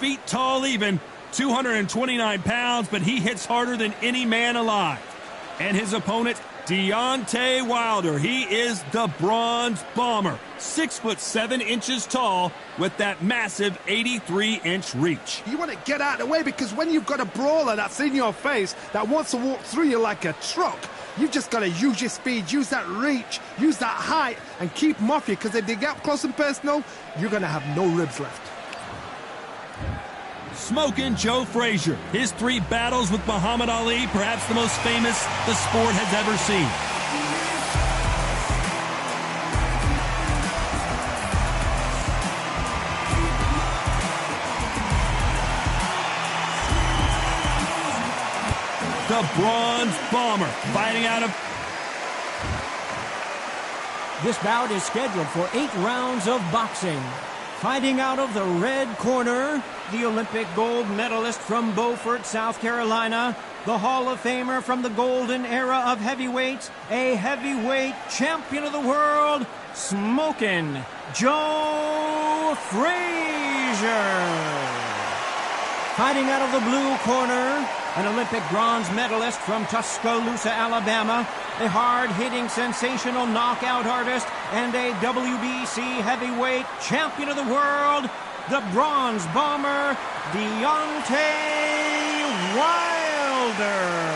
feet tall even, 229 pounds, but he hits harder than any man alive. And his opponent, Deontay Wilder. He is the Bronze Bomber, 6'7" tall with that massive 83-inch reach. You want to get out of the way because when you've got a brawler that's in your face that wants to walk through you like a truck, you've just got to use your speed, use that reach, use that height, and keep them off you, because if they get up close and personal, you're going to have no ribs left. Smoking Joe Frazier. His 3 battles with Muhammad Ali, perhaps the most famous the sport has ever seen. The Bronze Bomber fighting out of... This bout is scheduled for 8 rounds of boxing. Fighting out of the red corner, the Olympic gold medalist from Beaufort, South Carolina, the Hall of Famer from the golden era of heavyweights, a heavyweight champion of the world, Smokin' Joe Frazier. Fighting out of the blue corner, an Olympic bronze medalist from Tuscaloosa, Alabama, a hard-hitting, sensational knockout artist, and a WBC heavyweight champion of the world, the Bronze Bomber, Deontay Wilder.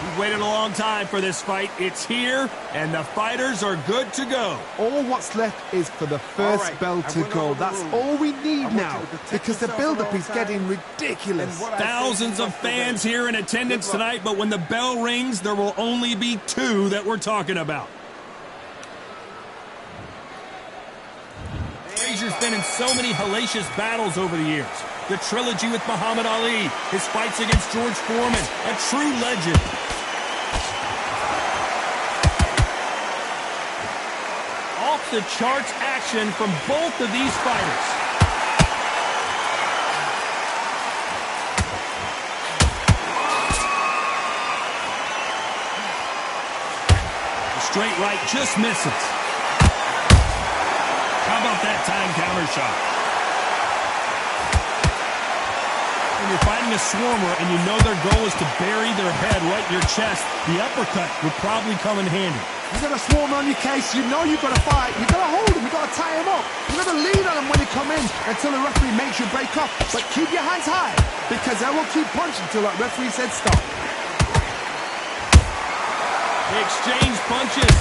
We've waited a long time for this fight. It's here, and the fighters are good to go. All what's left is for the first bell to go. That's all we need now, because the build-up is getting ridiculous. Thousands of fans here in attendance tonight, but when the bell rings, there will only be 2 that we're talking about. Frazier's been in so many hellacious battles over the years. The trilogy with Muhammad Ali, his fights against George Foreman, a true legend. Off-the-charts action from both of these fighters. The straight right just misses. How about that time counter shot? When you're fighting a swarmer and you know their goal is to bury their head right in your chest, the uppercut would probably come in handy. You've got a swarmer on your case, you know you've got to fight, you've got to hold him, you've got to tie him up, you've got to lean on him when they come in until the referee makes you break off. But keep your hands high, because they will keep punching until that referee said stop. They exchange punches.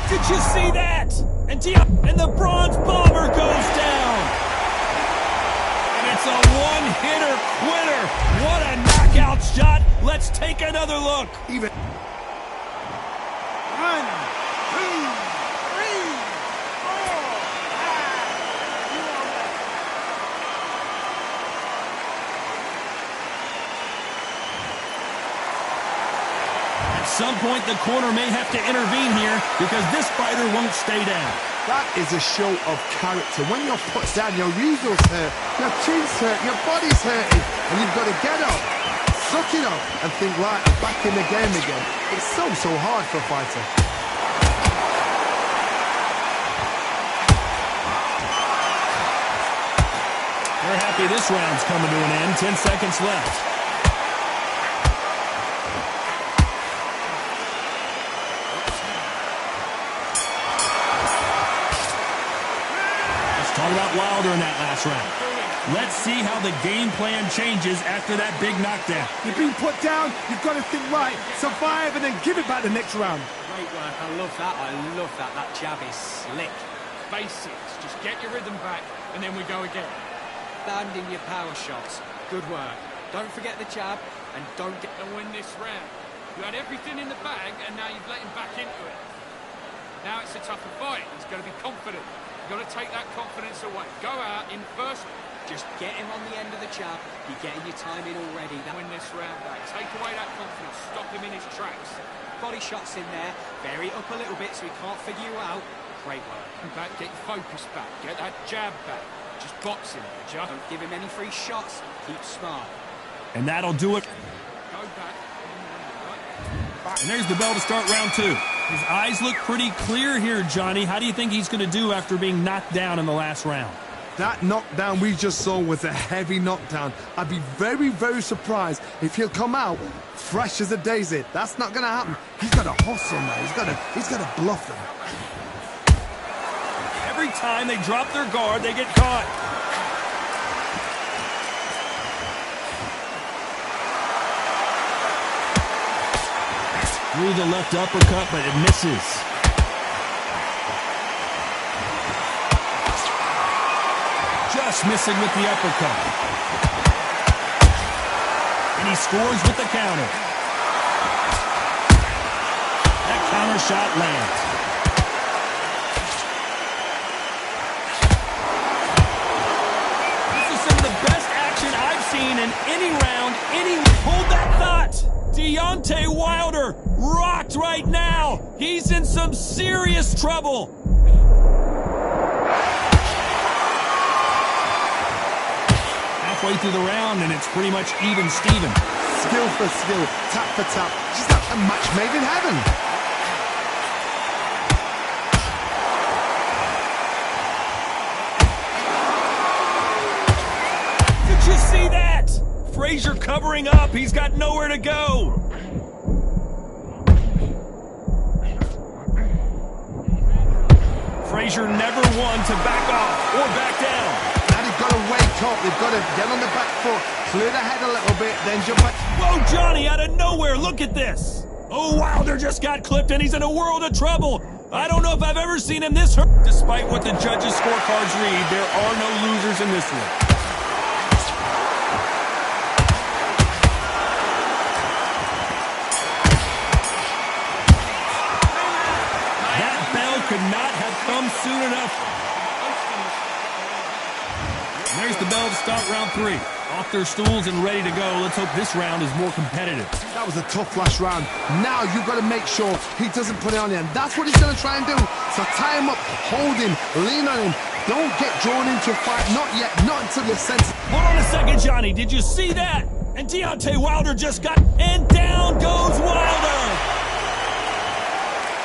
Did you see that? And the Bronze Bomber goes down. And it's a one-hitter quitter. What a knockout shot. Let's take another look. Even 1, 2, 3, 4, 5. At some point, the corner may have to intervene here because this fighter won't stay down. That is a show of character. When you're put down, your eagles hurt, your chin's hurt, your body's hurting, and you've got to get up, suck it up, and think, right, I'm back in the game again. It's so hard for a fighter. They're happy this round's coming to an end. 10 seconds left. Talk about Wilder in that last round. Let's see how the game plan changes after that big knockdown. You've been put down, you've got to think right, survive, and then give it back the next round. Great work, I love that, That jab is slick. Basics, just get your rhythm back, and then we go again. Landing your power shots, good work. Don't forget the jab, and don't get... And win this round. You had everything in the bag, and now you've let him back into it. Now it's a tougher fight, he's got to be confident. You've got to take that confidence away. Go out in first. Just get him on the end of the jab. You're getting your time in already. Win this round back. Take away that confidence. Stop him in his tracks. Body shots in there. Vary up a little bit so he can't figure you out. Great work. Back, get your focus back. Get that jab back. Just box him, Joe. Don't give him any free shots. Keep smart. And that'll do it. Go back. Back And there's the bell to start round 2. His eyes look pretty clear here, Johnny. How do you think he's going to do after being knocked down in the last round? That knockdown we just saw was a heavy knockdown. I'd be very, very surprised if he'll come out fresh as a daisy. That's not going to happen. He's got to hustle now. He's got to bluff them. Every time they drop their guard, they get caught. Through the left uppercut, but it misses. Just missing with the uppercut. And he scores with the counter. That counter shot lands. This is some of the best action I've seen in any round. Hold that thought. Deontay Wilder rocked right now. He's in some serious trouble. Halfway through the round, and it's pretty much even Steven. Skill for skill, tap for tap. Just like a match made in heaven. Did you see that? Frazier covering up. He's got nowhere to go. Frazier never one to back off or back down. Now they've got to wake up. They've got to get on the back foot, clear the head a little bit, then jump back. Whoa, Johnny, out of nowhere. Look at this. Oh, Wilder just got clipped, and he's in a world of trouble. I don't know if I've ever seen him this hurt. Despite what the judges' scorecards read, there are no losers in this one. Could not have come soon enough. And there's the bell to start round 3. Off their stools and ready to go. Let's hope this round is more competitive. That was a tough last round. Now you've got to make sure he doesn't put it on you. And that's what he's going to try and do. So tie him up, hold him, lean on him. Don't get drawn into a fight. Not yet. Not until you're sensitive. Hold on a second, Johnny. Did you see that? And Deontay Wilder just got... And down goes Wilder.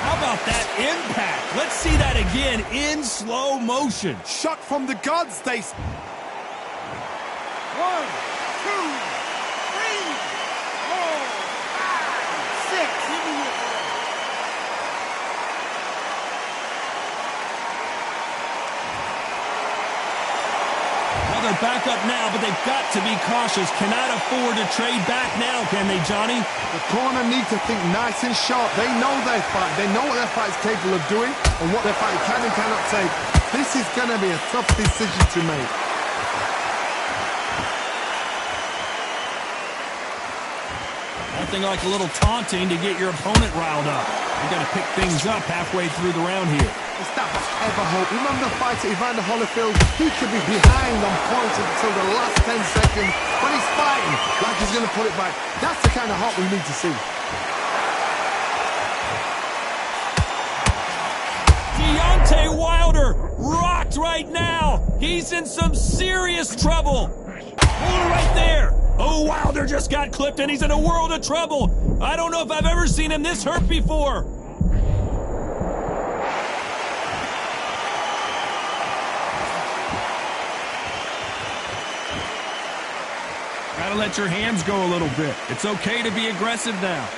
How about that impact? Let's see that again in slow motion. Shot from the gods, Stace. 1, 2, 3, 4, 5, 6. Well, they're back up now, but they've got to be cautious. Cannot afford to trade back now, can they, Johnny? The corner need to think nice and sharp. They know their fight. They know what their fight's capable of doing and what their fight can and cannot take. This is going to be a tough decision to make. Nothing like a little taunting to get your opponent riled up. You got to pick things up halfway through the round here. It's that much ever hope. Remember the fight at Evander Holyfield? He could be behind on points until the last 10 seconds, but he's fighting like he's going to put it back. That's the kind of hope we need to see. Deontay Wilder rocked right now. He's in some serious trouble. Hold it right there. Oh, Wilder just got clipped, and he's in a world of trouble. I don't know if I've ever seen him this hurt before. Gotta let your hands go a little bit. It's okay to be aggressive now.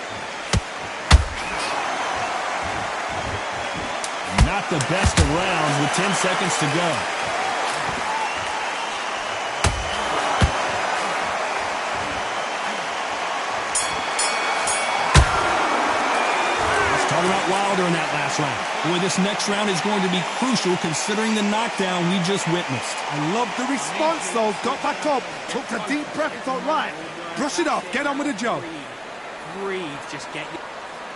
Not the best of rounds with 10 seconds to go. Let's talk about Wilder in that last round. Boy, this next round is going to be crucial considering the knockdown we just witnessed. I love the response, though. Got back up, took a deep breath, thought, right, brush it off, get on with the job. Breathe, just get your...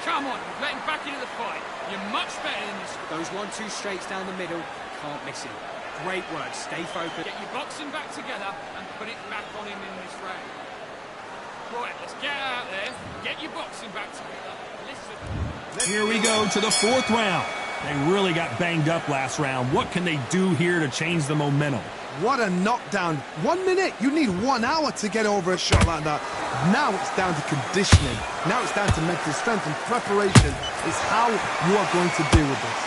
Come on, let him back into the fight. You're much better than this. Those 1-2 straights down the middle, can't miss it. Great work, stay focused. Get your boxing back together and put it back on him in this round. Right, let's get out there, get your boxing back together. Listen. Here we go to the 4th round. They really got banged up last round. What can they do here to change the momentum? What a knockdown. 1 minute, you need 1 hour to get over a shot like that. Now it's down to conditioning. Now it's down to mental strength and preparation. It's how you are going to deal with this.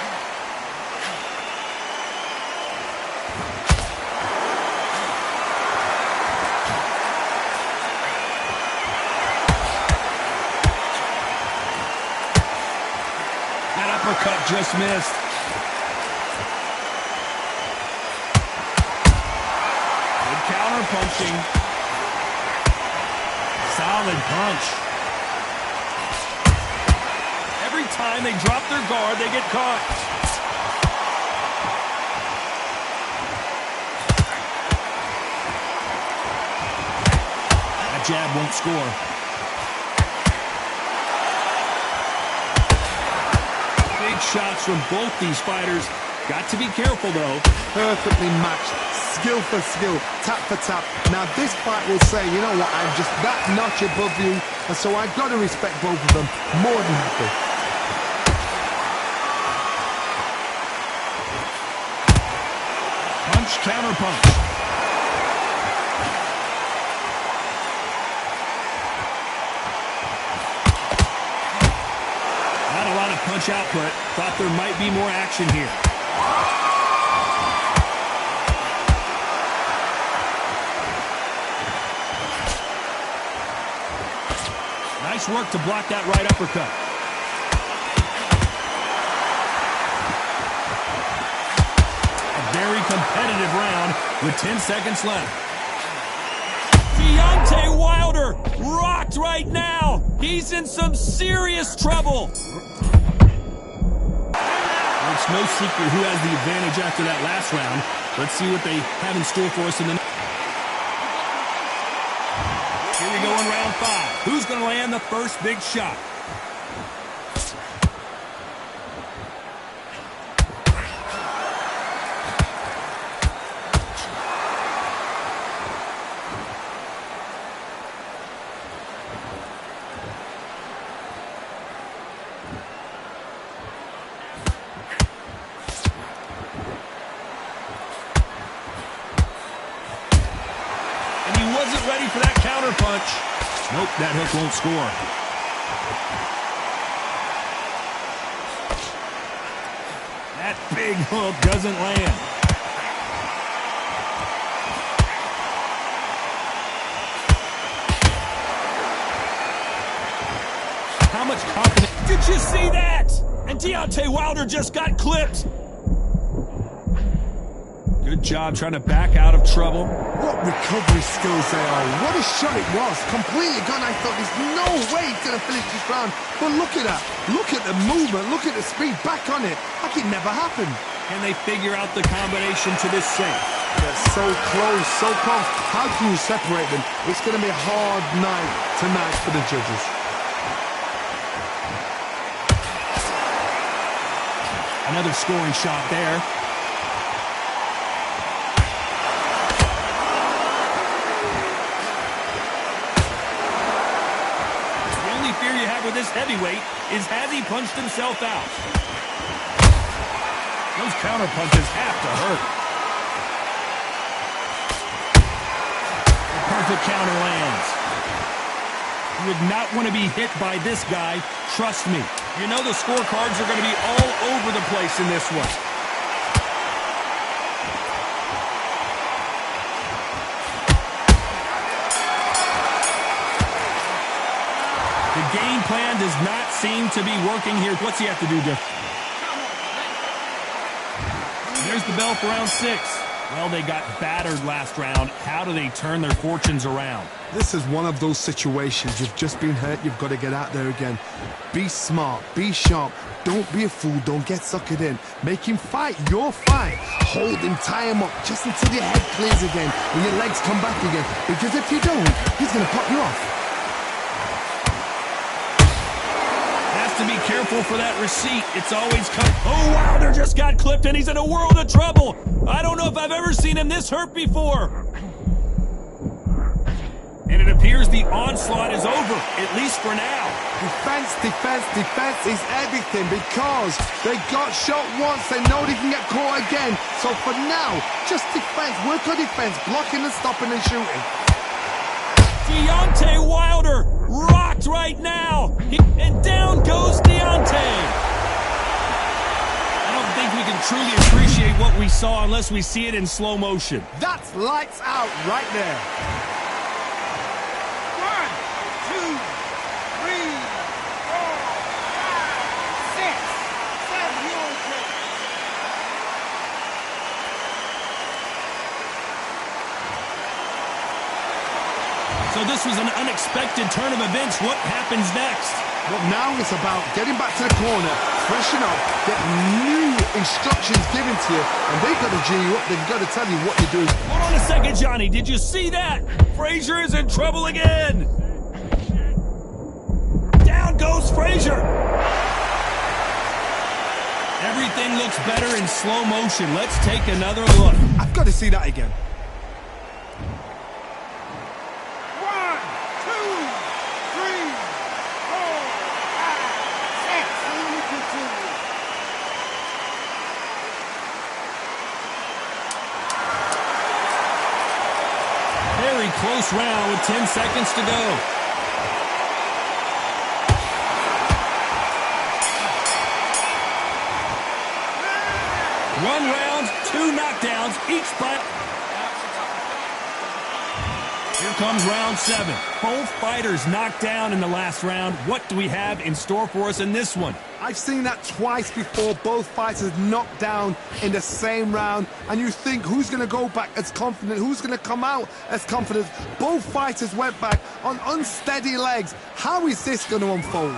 That uppercut just missed. Good counter punching. Solid punch. Every time they drop their guard, they get caught. That jab won't score. Big shots from both these fighters. Got to be careful, though. Perfectly matched. Skill for skill, tap for tap. Now this fight will say, you know what, I'm just that notch above you, and so I've got to respect both of them. More than happy. Punch, counter punch. Not a lot of punch output. Thought there might be more action here. Nice work to block that right uppercut. A very competitive round with 10 seconds left. Deontay Wilder rocked right now. He's in some serious trouble. It's no secret who has the advantage after that last round. Let's see what they have in store for us in the next. Here we go in round 5. Who's going to land the first big shot? And he wasn't ready for that counter punch. Nope, that hook won't score. That big hook doesn't land. How much confidence? Did you see that? And Deontay Wilder just got clipped. Good job trying to back out of trouble. What recovery skills they are. What a shot it was. Completely gone. I thought there's no way he's going to finish this round. But look at that. Look at the movement. Look at the speed. Back on it. Like it never happened. Can they figure out the combination to this safe? They're so close, so close. How can you separate them? It's going to be a hard night tonight for the judges. Another scoring shot there. Fear you have with this heavyweight is, has he punched himself out? Those counter punches have to hurt. The perfect counter lands. You would not want to be hit by this guy. Trust me. You know the scorecards are going to be all over the place in this one. The game plan does not seem to be working here. What's he have to do different? There's the bell for round 6. Well, they got battered last round. How do they turn their fortunes around? This is one of those situations. You've just been hurt. You've got to get out there again. Be smart. Be sharp. Don't be a fool. Don't get suckered in. Make him fight your fight. Hold him, tie him up just until your head clears again and your legs come back again. Because if you don't, he's going to pop you off. To be careful for that receipt. It's always coming. Oh, Wilder just got clipped and he's in a world of trouble. I don't know if I've ever seen him this hurt before. And it appears the onslaught is over, at least for now. Defense, defense, defense is everything because they got shot once. They know they can get caught again. So for now, just defense. Work on defense, blocking and stopping and shooting. Deontay Wilder rocked right now. And down goes Deontay. I don't think we can truly appreciate what we saw unless we see it in slow motion. That's lights out right there. 1, 2, 3, 4, 5, 6, 7. You okay? So this was an unexpected turn of events. What happens next? Well, now it's about getting back to the corner, freshen up, get new instructions given to you, and they've got to G you up. They've got to tell you what to do. Hold on a second, Johnny. Did you see that? Frazier is in trouble again. Down goes Frazier. Everything looks better in slow motion. Let's take another look. I've got to see that again. 1, 2, 3, 4, 5, 6. And we continue. Very close round with 10 seconds to go. One round, 2 knockdowns, each by... Here comes round 7. Both fighters knocked down in the last round. What do we have in store for us in this one? I've seen that twice before, both fighters knocked down in the same round, and you think who's going to go back as confident, who's going to come out as confident. Both fighters went back on unsteady legs. How is this going to unfold?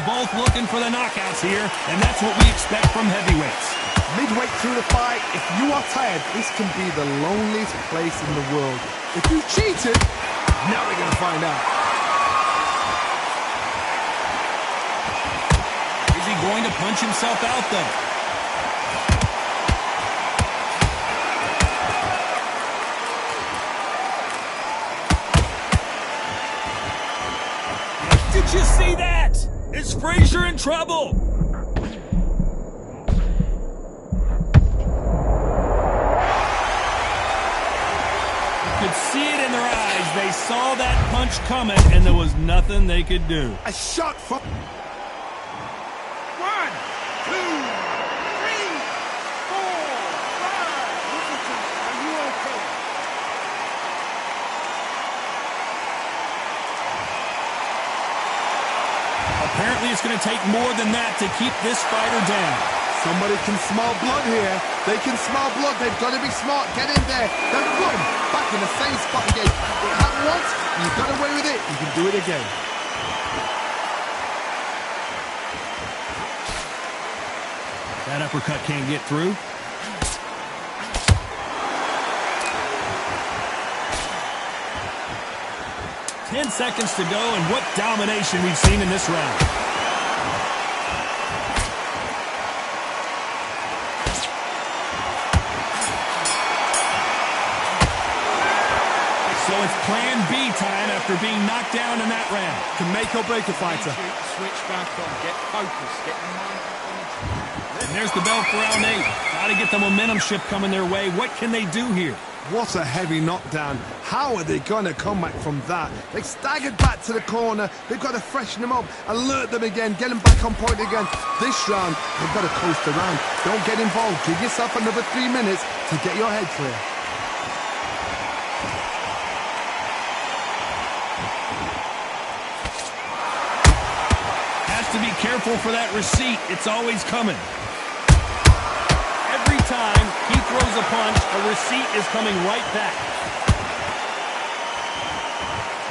Both looking for the knockouts here, and that's what we expect from heavyweights. Midway through the fight, if you are tired, this can be the loneliest place in the world. If you cheated, now we're going to find out. Is he going to punch himself out, though? Did you see that? Is Frazier in trouble? You could see it in their eyes. They saw that punch coming, and there was nothing they could do. A shot from... 1, 2, 3, 4, 5. Look at you. Are you okay? Apparently, it's going to take more than that to keep this fighter down. Somebody can smell blood here. They can smell blood. They've got to be smart. Get in there. Then boom, back in the same spot again. It happened once. You got away with it. You can do it again. That uppercut can't get through. Ten seconds to go, and what domination we've seen in this round. So it's plan B time after being knocked down in that round. Can make or break a fighter. Switch back on. Get focused. Get your mind back on it. And there's the bell for round 8. Got to get the momentum shift coming their way. What can they do here? What a heavy knockdown. How are they going to come back from that? They staggered back to the corner. They've got to freshen them up, alert them again, get them back on point again. This round, they've got to coast around. Don't get involved. Give yourself another 3 minutes to get your head clear. Has to be careful for that receipt. It's always coming. Every time he throws a punch, a receipt is coming right back.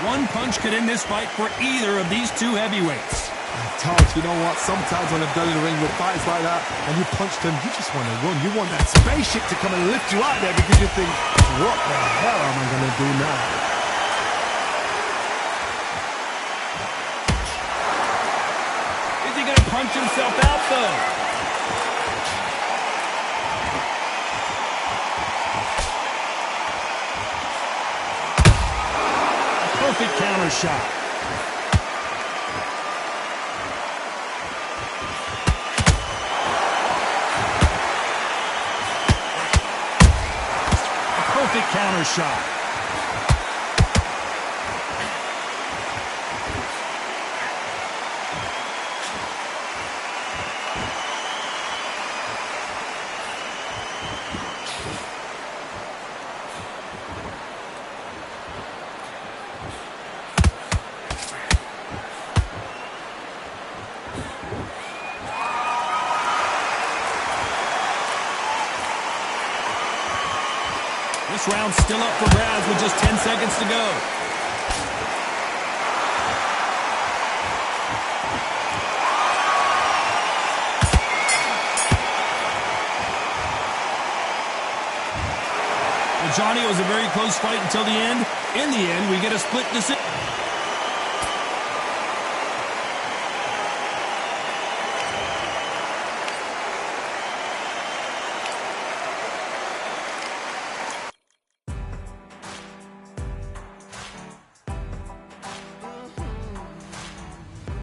One punch could end this fight for either of these two heavyweights. Todd, you know what? Sometimes when I've done in the ring with fights like that, and you punch them, you just want to run. You want that spaceship to come and lift you out there because you think, what the hell am I going to do now? Is he going to punch himself out, though? Perfect counter shot. perfect counter shot. This round's still up for grabs with just 10 seconds to go. Well, Johnny, it was a very close fight until the end. In the end, we get a split decision.